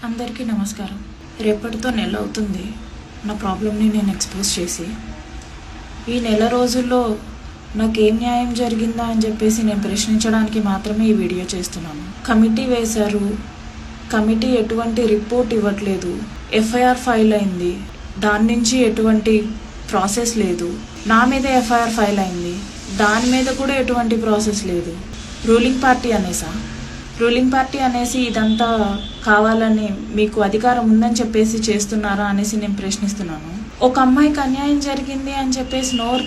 అందరికీ నమస్కారం. రేపటితో నెల అవుతుంది నా ప్రాబ్లమ్ని నేను ఎక్స్పోజ్ చేసి. ఈ నెల రోజుల్లో నాకేం న్యాయం జరిగిందా అని చెప్పేసి నేను ప్రశ్నించడానికి మాత్రమే ఈ వీడియో చేస్తున్నాను. కమిటీ వేశారు, కమిటీ ఎటువంటి రిపోర్ట్ ఇవ్వట్లేదు. ఎఫ్ఐఆర్ ఫైల్ అయింది, దాని నుంచి ఎటువంటి ప్రాసెస్ లేదు. నా మీద ఎఫ్ఐఆర్ ఫైల్ అయింది, దాని మీద కూడా ఎటువంటి ప్రాసెస్ లేదు. రూలింగ్ పార్టీ అనేసి ఇదంతా కావాలని మీకు అధికారం ఉందని చెప్పేసి చేస్తున్నారా అనేసి నేను ప్రశ్నిస్తున్నాను. ఒక అమ్మాయికి అన్యాయం జరిగింది అని చెప్పేసి నోరు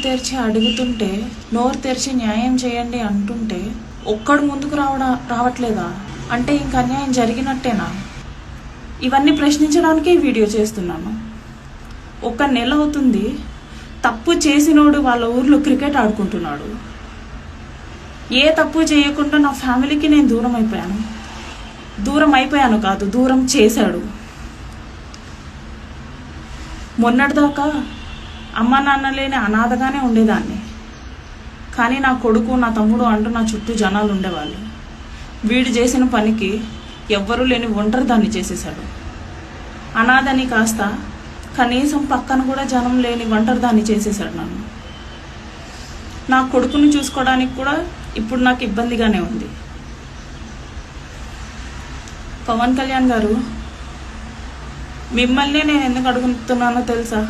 తెరిచి న్యాయం చేయండి అంటుంటే ఒక్కడు ముందుకు రావట్లేదా? అంటే ఇంక అన్యాయం జరిగినట్టేనా? ఇవన్నీ ప్రశ్నించడానికే వీడియో చేస్తున్నాను. ఒక నెల అవుతుంది, తప్పు చేసినోడు వాళ్ళ ఊర్లో క్రికెట్ ఆడుకుంటున్నాడు. ఏ తప్పు చేయకుండా నా ఫ్యామిలీకి నేను దూరం చేశాడు. మొన్నటిదాకా అమ్మ నాన్న లేని అనాథగానే ఉండేదాన్ని. కానీ నా కొడుకు, నా తమ్ముడు అంటూ నా చుట్టూ జనాలు ఉండేవాళ్ళు. వీడు చేసిన పనికి ఎవ్వరూ లేని ఒంటరి దాన్ని చేసేశాడు. అనాథని కాస్త కనీసం పక్కన కూడా జనం లేని ఒంటరి దాన్ని చేసేశాడు నన్ను. నా కొడుకుని చూసుకోవడానికి కూడా ఇప్పుడు నాకు ఇబ్బందిగానే ఉంది. పవన్ కళ్యాణ్ గారు, మిమ్మల్ని నేను ఎందుకు అడుగుతున్నానో తెలుసా?